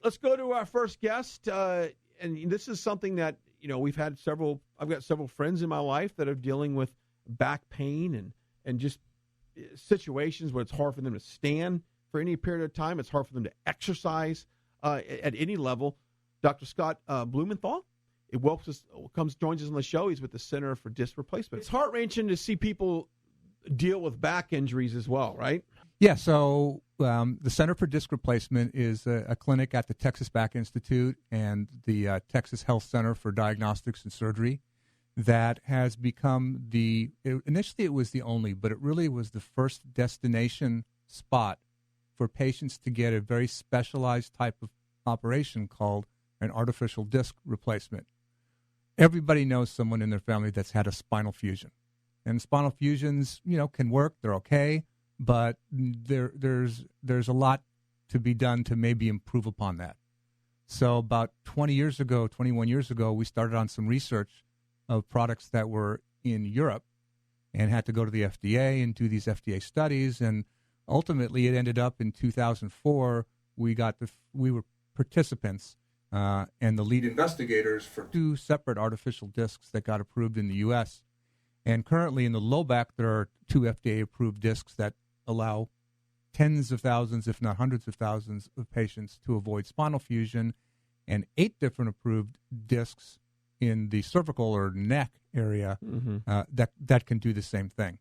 let's go to our first guest. And this is something that, we've had I've got several friends in my life that are dealing with back pain and just situations where it's hard for them to stand for any period of time. It's hard for them to exercise at any level. Dr. Scott Blumenthal joins us on the show. He's with the Center for Disc Replacement. It's heart-wrenching to see people deal with back injuries as well, right? Yeah, so the Center for Disc Replacement is a clinic at the Texas Back Institute and the Texas Health Center for Diagnostics and Surgery that has become initially it was the only, but it really was the first destination spot for patients to get a very specialized type of operation called an artificial disc replacement. Everybody knows someone in their family that's had a spinal fusion. And spinal fusions, can work, they're okay, but there's a lot to be done to maybe improve upon that. So about 21 years ago, we started on some research of products that were in Europe and had to go to the FDA and do these FDA studies. And ultimately, it ended up in 2004, we were participants and the lead investigators for 2 separate artificial discs that got approved in the U.S. And currently in the low back, there are 2 FDA-approved discs that allow tens of thousands, if not hundreds of thousands of patients to avoid spinal fusion, and 8 different approved discs in the cervical or neck area that can do the same thing.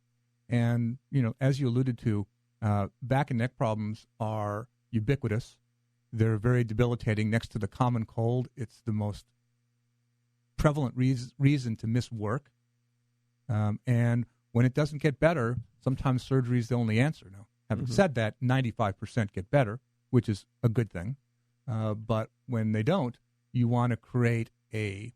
And, as you alluded to, back and neck problems are ubiquitous. They're very debilitating. Next to the common cold, it's the most prevalent reason to miss work. And when it doesn't get better, sometimes surgery is the only answer. Now, having said that, 95% get better, which is a good thing. But when they don't, you want to create a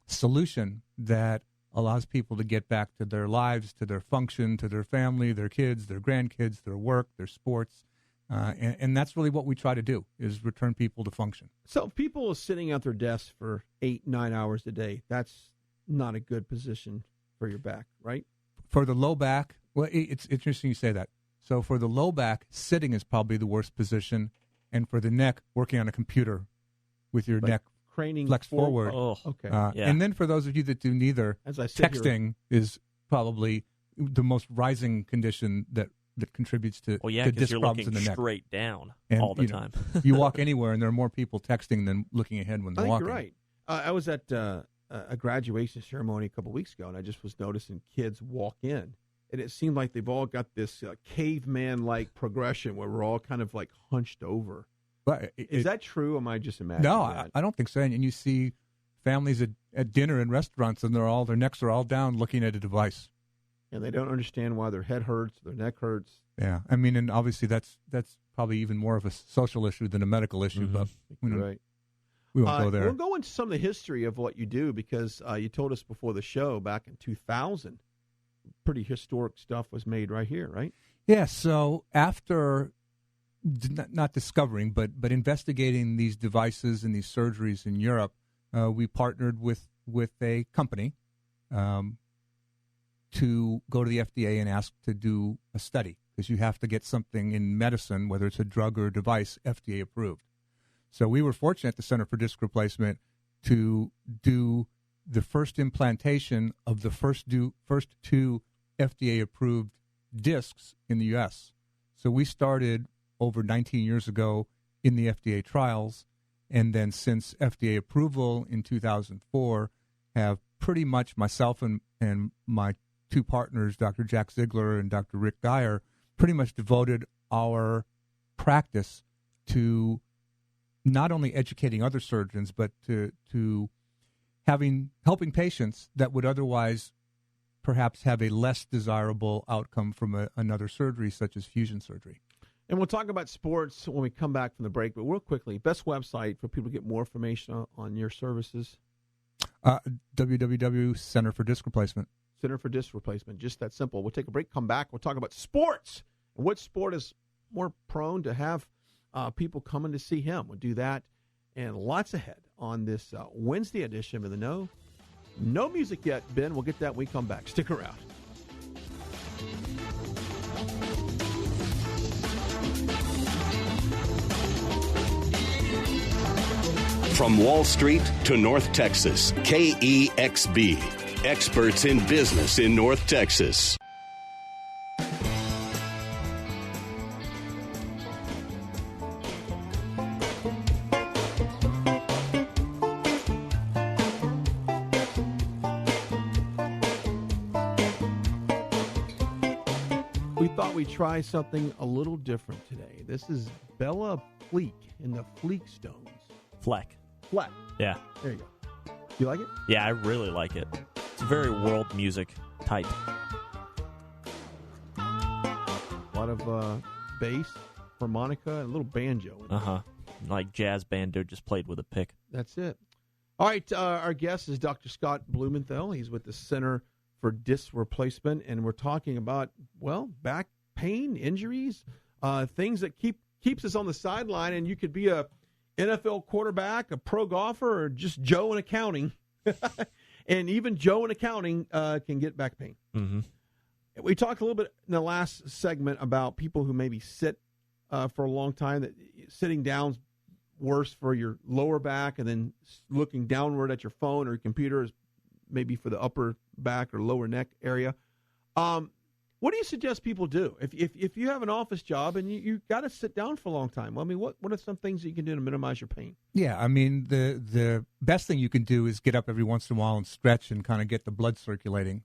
solution that allows people to get back to their lives, to their function, to their family, their kids, their grandkids, their work, their sports. And that's really what we try to do, is return people to function. So people are sitting at their desks for 8-9 hours a day. That's not a good position for your back, right? For the low back, well, it's interesting you say that. So for the low back, sitting is probably the worst position. And for the neck, working on a computer with your neck craning flexed forward. Oh, okay. And then for those of you that do neither, as I said, texting is probably the most rising condition that contributes to disc you're problems looking in the neck. Straight down and, all the time. You walk anywhere, and there are more people texting than looking ahead when they're walking. You're right. I was at a graduation ceremony a couple of weeks ago, and I just was noticing kids walk in, and it seemed like they've all got this caveman-like progression where we're all kind of like hunched over. But is that true, or am I just imagining that? I don't think so. And you see families at dinner in restaurants, and their necks are all down looking at a device. And they don't understand why their head hurts, their neck hurts. Yeah, I mean, and obviously that's probably even more of a social issue than a medical issue. But right. We won't go there. We'll go into some of the history of what you do, because you told us before the show back in 2000, pretty historic stuff was made right here, right? Yeah, so after not discovering, but investigating these devices and these surgeries in Europe, we partnered with a company to go to the FDA and ask to do a study, because you have to get something in medicine, whether it's a drug or a device, FDA approved. So we were fortunate at the Center for Disc Replacement to do the first implantation of the first 2 FDA-approved discs in the U.S. So we started over 19 years ago in the FDA trials, and then since FDA approval in 2004, have pretty much myself and my 2 partners, Dr. Jack Ziegler and Dr. Rick Geyer, pretty much devoted our practice to not only educating other surgeons, but to helping patients that would otherwise perhaps have a less desirable outcome from another surgery, such as fusion surgery. And we'll talk about sports when we come back from the break. But real quickly, best website for people to get more information on your services? www. Center for Disc Replacement. Center for Disc Replacement. Just that simple. We'll take a break, come back. We'll talk about sports and what sport is more prone to have people coming to see him. We'll do that and lots ahead on this Wednesday edition of The Know. No music yet, Ben. We'll get that when we come back. Stick around. From Wall Street to North Texas, KEXB, experts in business in North Texas. We thought we'd try something a little different today. This is Bella Fleek in the Fleekstones. Fleck. Yeah. There you go. You like it? Yeah, I really like it. It's very world music type. A lot of bass, harmonica, and a little banjo. Like jazz banjo just played with a pick. That's it. All right, our guest is Dr. Scott Blumenthal. He's with the Center for Disc Replacement, and we're talking about, well, back pain, injuries, things that keeps us on the sideline, and you could be a NFL quarterback, a pro golfer, or just Joe in accounting. And even Joe in accounting can get back pain. Mm-hmm. We talked a little bit in the last segment about people who maybe sit for a long time, that sitting down's worse for your lower back, and then looking downward at your phone or your computer is maybe for the upper back or lower neck area. What do you suggest people do if you have an office job and you got to sit down for a long time? I mean, what are some things that you can do to minimize your pain? Yeah, I mean, the best thing you can do is get up every once in a while and stretch and kind of get the blood circulating.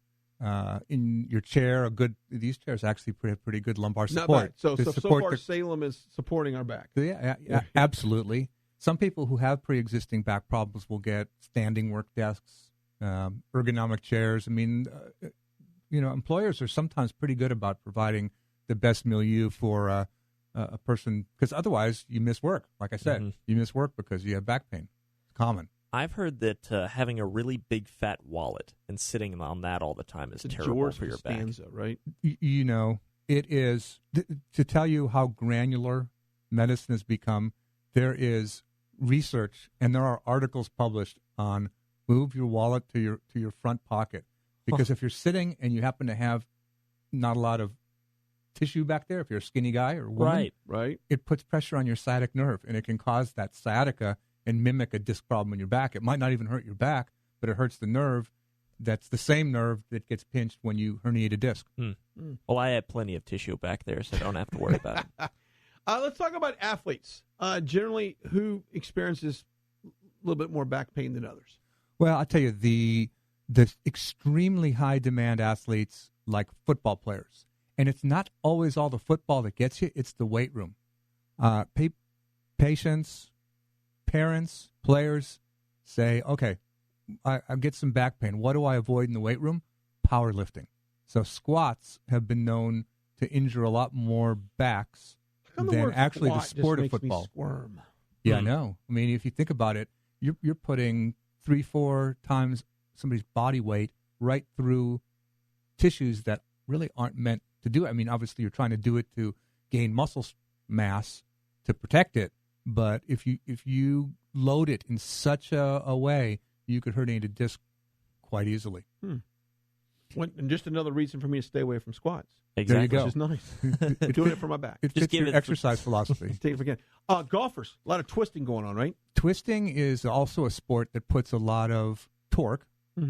In your chair, these chairs actually have pretty good lumbar support. Not bad. So far, Salem is supporting our back. Yeah, absolutely. Some people who have pre-existing back problems will get standing work desks, ergonomic chairs. I mean, employers are sometimes pretty good about providing the best milieu for a person, because otherwise you miss work. Like I said, you miss work because you have back pain. It's common. I've heard that having a really big fat wallet and sitting on that all the time is terrible George for your Costanza, back. Right? It is. To tell you how granular medicine has become, there is research and there are articles published on move your wallet to your front pocket. Because if you're sitting and you happen to have not a lot of tissue back there, if you're a skinny guy or woman, right, it puts pressure on your sciatic nerve, and it can cause that sciatica and mimic a disc problem in your back. It might not even hurt your back, but it hurts the nerve. That's the same nerve that gets pinched when you herniate a disc. Well, I have plenty of tissue back there, so I don't have to worry about it. Let's talk about athletes. Generally, who experiences a little bit more back pain than others? Well, I'll tell you, the extremely high demand athletes like football players, and it's not always all the football that gets you, it's the weight room. Patients, parents, players say, okay, I get some back pain. What do I avoid in the weight room? Powerlifting. So squats have been known to injure a lot more backs than actually the sport of football. Me squirm. Yeah, I know. I mean, if you think about it, you're putting 3-4 times somebody's body weight right through tissues that really aren't meant to do it. I mean, obviously you're trying to do it to gain muscle mass to protect it, but if you load it in such a way, you could herniate a disc quite easily. And just another reason for me to stay away from squats. Exactly. There you Which is nice. Doing it for my back. It fits your exercise philosophy. Take it again. Golfers, a lot of twisting going on, right? Twisting is also a sport that puts a lot of torque,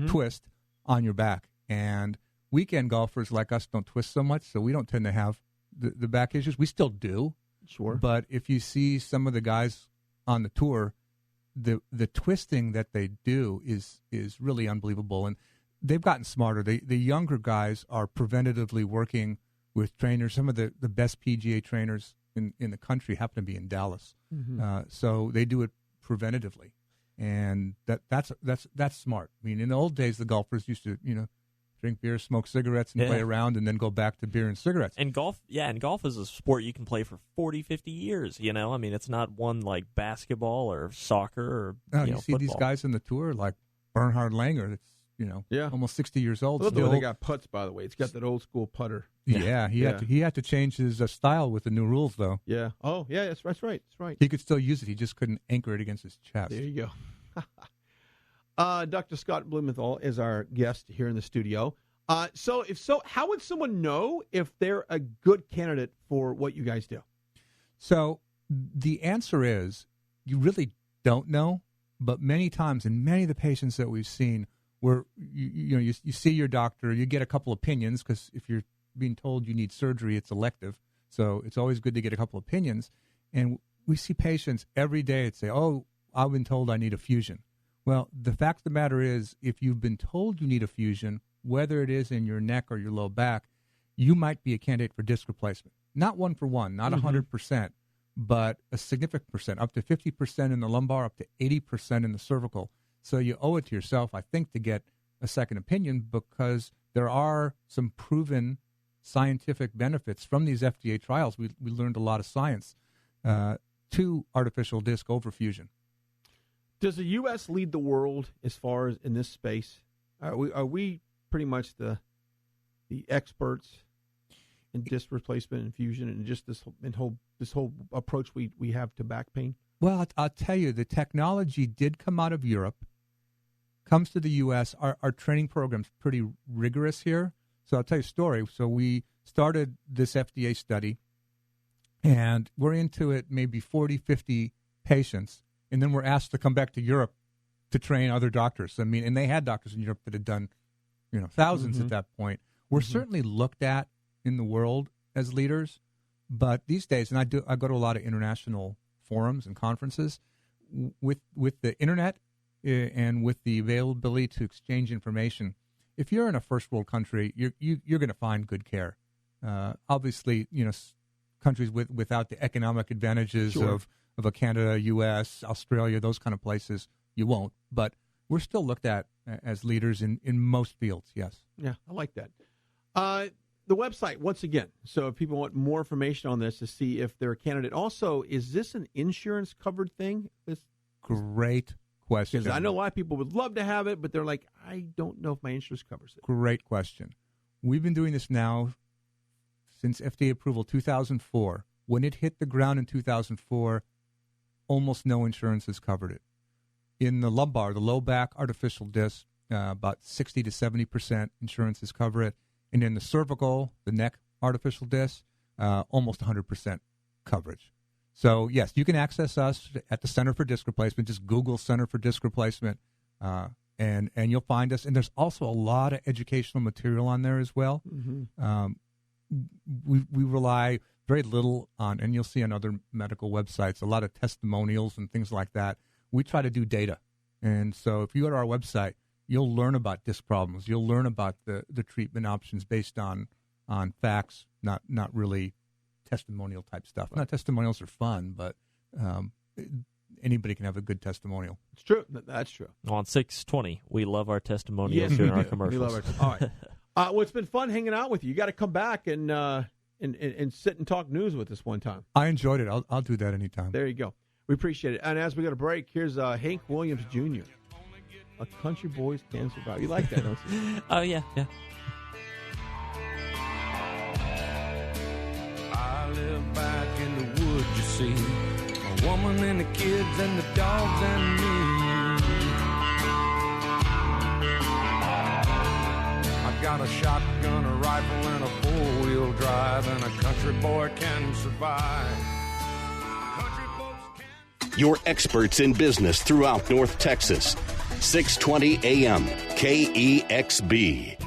twist, on your back. And weekend golfers like us don't twist so much, so we don't tend to have the back issues. We still do. Sure. But if you see some of the guys on the tour, the twisting that they do is really unbelievable. And they've gotten smarter. The younger guys are preventatively working with trainers. Some of the best PGA trainers in the country happen to be in Dallas. So they do it preventatively. And that's smart. I mean, in the old days, the golfers used to, drink beer, smoke cigarettes, and play around, and then go back to beer and cigarettes. And golf is a sport you can play for 40, 50 years, I mean, it's not one like basketball or soccer or, you see football. these guys in the tour, like Bernhard Langer, that's, almost 60 years old. Look where they got putts, by the way. It's got that old school putter. Yeah, he had to change his style with the new rules, though. Yeah. Oh, yeah, that's right. That's right. He could still use it. He just couldn't anchor it against his chest. There you go. Dr. Scott Blumenthal is our guest here in the studio. So, how would someone know if they're a good candidate for what you guys do? So the answer is you really don't know But many times, in many of the patients that we've seen, where you see your doctor, you get a couple opinions, because if you're being told you need surgery, it's elective. So it's always good to get a couple opinions. And we see patients every day that say, oh, I've been told I need a fusion. Well, the fact of the matter is, if you've been told you need a fusion, whether it is in your neck or your low back, you might be a candidate for disc replacement. Not 1-for-1, not 100%, but a significant percent, up to 50% in the lumbar, up to 80% in the cervical. So you owe it to yourself, I think, to get a second opinion, because there are some proven scientific benefits from these FDA trials. We learned a lot of science to artificial disc over fusion. Does the U.S. lead the world as far as in this space? Are we pretty much the experts in disc replacement and fusion, and just this whole approach we have to back pain? Well, I'll tell you, the technology did come out of Europe, comes to the U.S. Our training program's pretty rigorous here. So I'll tell you a story. So we started this FDA study, and we're into it maybe 40, 50 patients, and then we're asked to come back to Europe to train other doctors. I mean, and they had doctors in Europe that had done, thousands at that point. We're certainly looked at in the world as leaders, but these days, and I go to a lot of international forums and conferences, with the internet and with the availability to exchange information. If you're in a first world country, you're going to find good care. Obviously, countries without the economic advantages of a Canada, U.S., Australia, those kind of places, you won't. But we're still looked at as leaders in most fields, yes. Yeah, I like that. The website, once again, so if people want more information on this to see if they're a candidate. Also, is this an insurance-covered thing? Great question. Because I know a lot of people would love to have it, but they're like, I don't know if my insurance covers it. Great question. We've been doing this now since FDA approval 2004. When it hit the ground in 2004, almost no insurance has covered it. In the lumbar, the low back artificial disc, about 60 to 70% insurances cover it. And in the cervical, the neck artificial disc, almost 100% coverage. So, yes, you can access us at the Center for Disc Replacement. Just Google Center for Disc Replacement, and you'll find us. And there's also a lot of educational material on there as well. Mm-hmm. We rely very little on, and you'll see on other medical websites, a lot of testimonials and things like that. We try to do data. And so if you go to our website, you'll learn about disc problems. You'll learn about the treatment options based on facts, not really testimonial type stuff. Not testimonials are fun, but anybody can have a good testimonial. It's true. That's true. On 620, we love our testimonials during our commercials. We love it. All right. Well, it's been fun hanging out with you. You got to come back and sit and talk news with us one time. I enjoyed it. I'll do that anytime. There you go. We appreciate it. And as we go to break, here's Hank Williams Jr., A Country Boys Can Survive. You like that, don't you? Oh, yeah. I live back in the woods, you see. A woman and the kids and the dogs and me. I got a shotgun, a rifle, and a four-wheel drive, and a country boy can survive. Country folks can... Your experts in business throughout North Texas. 620 AM, KEXB.